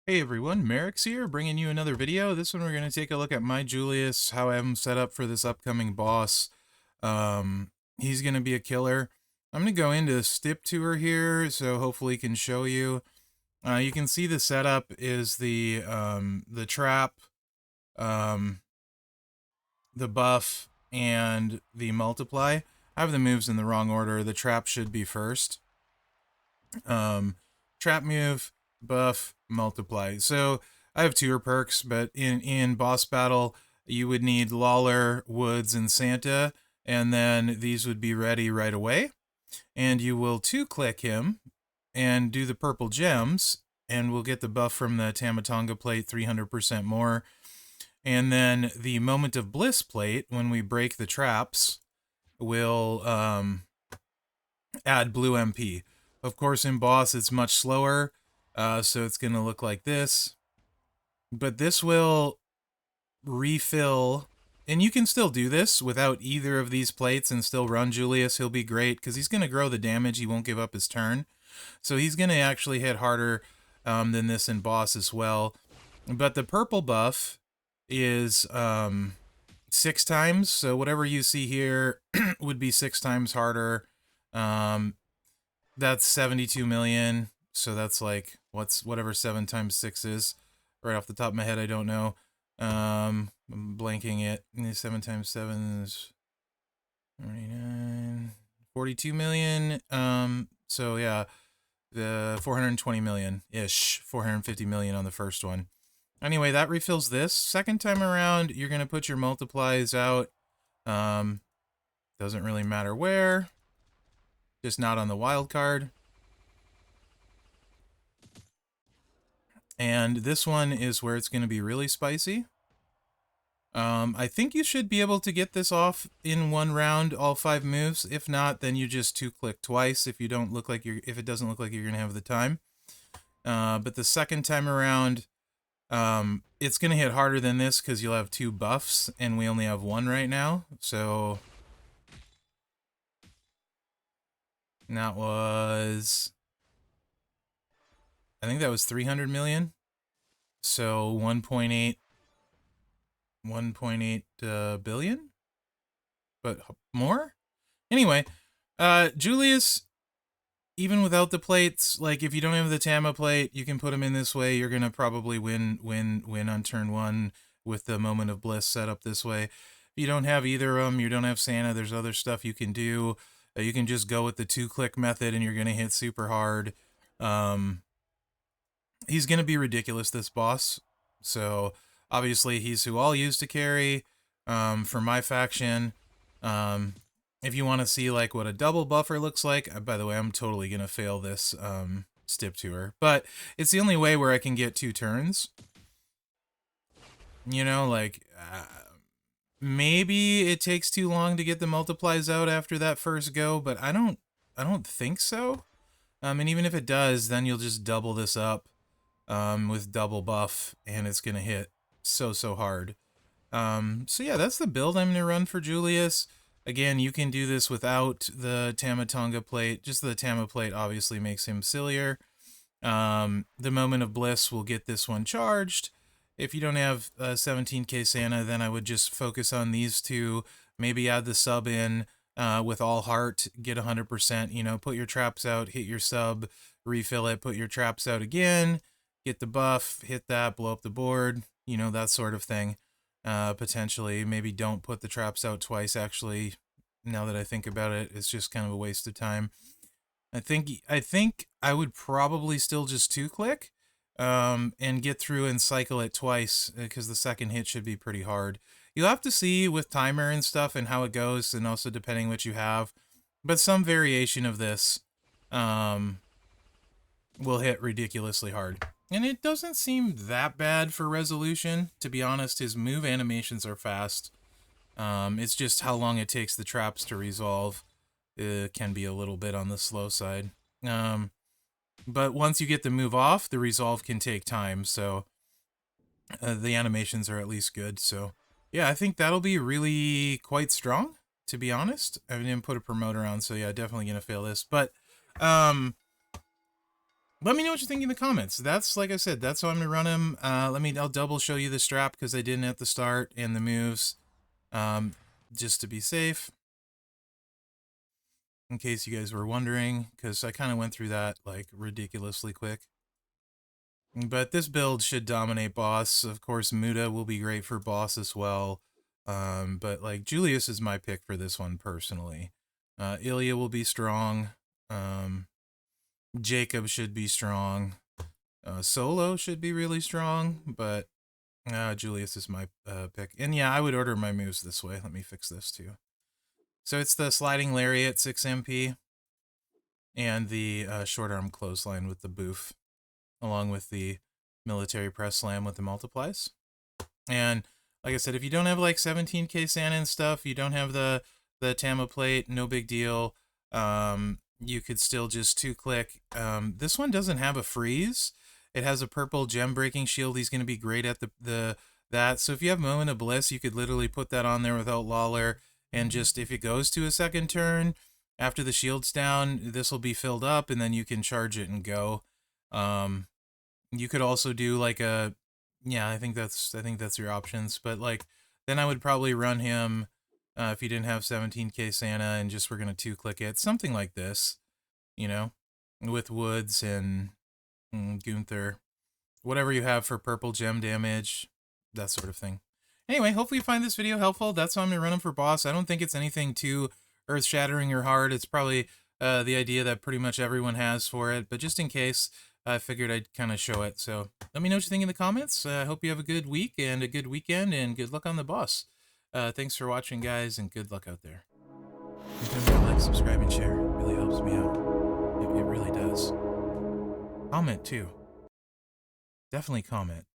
Hey everyone, Mherex here, bringing you another video. This one we're going to take a look at my Julius, how I have him set up for this upcoming boss. He's going to be a killer. I'm going to go into Stip Tour here, so hopefully he can show you. You can see the setup is the trap, um, the buff, and the multiply. I have the moves in the wrong order. The trap should be first. Trap move, buff, multiply. So I have tour perks, but in boss battle, you would need Lawler, Woods, and Santa, and then these would be ready right away. And you will two-click him and do the purple gems, and we'll get the buff from the Tamatonga plate 300% more. And then the Moment of Bliss plate, when we break the traps, will add blue MP. Of course, in boss, it's much slower, so it's going to look like this. But this will refill, and you can still do this without either of these plates and still run Julius. He'll be great, because he's going to grow the damage. He won't give up his turn. So he's going to actually hit harder than this in boss as well. But the purple buff is 6 times, so whatever you see here would be 6 times harder. That's 72 million, so that's like whatever 7 times 6 is. Right off the top of my head, I don't know. I'm blanking it. 7 times 7 is 49, 42 million. So yeah, the 420 million ish, 450 million on the first one. Anyway, that refills this. Second time around, you're gonna put your multiplies out. Doesn't really matter where. Just not on the wild card. And this one is where it's going to be really spicy. I think you should be able to get this off in one round, all 5 moves. If not, then you just two-click twice if it doesn't look like you're going to have the time. But the second time around, it's going to hit harder than this because you'll have 2 buffs, and we only have 1 right now. So that was, I think that was 300 million. So 1.8 billion, but more. Anyway, Julius, even without the plates, like if you don't have the Tama plate, you can put him in this way. You're gonna probably win on turn 1 with the Moment of Bliss set up this way. If you don't have either of them, you don't have Santa, there's other stuff you can do. You can just go with the 2-click method and you're gonna hit super hard. He's gonna be ridiculous, this boss. So obviously he's who I'll use to carry for my faction. If you want to see like what a double buffer looks like, by the way, I'm totally gonna fail this Stip Tour, but it's the only way where I can get 2 turns. You know, like maybe it takes too long to get the multiplies out after that first go, but I don't think so. And even if it does, then you'll just double this up with double buff, and it's gonna hit so hard. So yeah, that's the build I'm gonna run for Julius. Again, you can do this without the Tamatonga plate. Just the Tama plate obviously makes him sillier. The Moment of Bliss will get this one charged. If you don't have 17k Santa, then I would just focus on these 2. Maybe add the sub in with all heart, get 100%. You know, put your traps out, hit your sub, refill it, put your traps out again, get the buff, hit that, blow up the board, you know, that sort of thing. Potentially, maybe don't put the traps out twice, actually. Now that I think about it, it's just kind of a waste of time. I think I would probably still just 2-click and get through and cycle it twice, because the second hit should be pretty hard. You'll have to see with timer and stuff and how it goes, and also depending what you have. But some variation of this will hit ridiculously hard. And it doesn't seem that bad for resolution. To be honest, his move animations are fast. It's just how long it takes the traps to resolve. It can be a little bit on the slow side. But once you get the move off, the resolve can take time. So the animations are at least good. So yeah, I think that'll be really quite strong, to be honest. I didn't put a promoter on, so yeah, definitely gonna fail this. But Let me know what you think in the comments. That's, like I said, that's how I'm going to run him. I'll double show you the strap because I didn't at the start, and the moves, just to be safe, in case you guys were wondering, because I kind of went through that, like, ridiculously quick. But this build should dominate boss. Of course, Muda will be great for boss as well. But, like, Julius is my pick for this one, personally. Ilya will be strong. Jacob should be strong. Solo should be really strong, but Julius is my pick. And yeah, I would order my moves this way. Let me fix this too. So it's the sliding lariat 6 MP and the short arm clothesline with the boof, along with the military press slam with the multiplies. And like I said, if you don't have like 17k Santa and stuff, you don't have the Tama plate, no big deal. You could still just 2-click. This one doesn't have a freeze. It has a purple gem breaking shield. He's going to be great at that. So if you have Moment of Bliss, you could literally put that on there without Lawler, and just if it goes to a second turn after the shield's down, this will be filled up, and then you can charge it and go. You could also do like a, yeah, I think that's your options. But like, then I would probably run him if you didn't have 17k Santa and just were gonna 2-click it, something like this, you know, with Woods and Gunther, whatever you have for purple gem damage, that sort of thing. Anyway, hopefully you find this video helpful. That's how I'm gonna run him for boss. I don't think it's anything too earth-shattering or hard. It's probably the idea that pretty much everyone has for it, but just in case, I figured I'd kind of show it. So let me know what you think in the comments. I hope you have a good week and a good weekend, and good luck on the boss. Thanks for watching, guys, and good luck out there. Remember to like, subscribe, and share. It really helps me out. It really does. Comment, too. Definitely comment.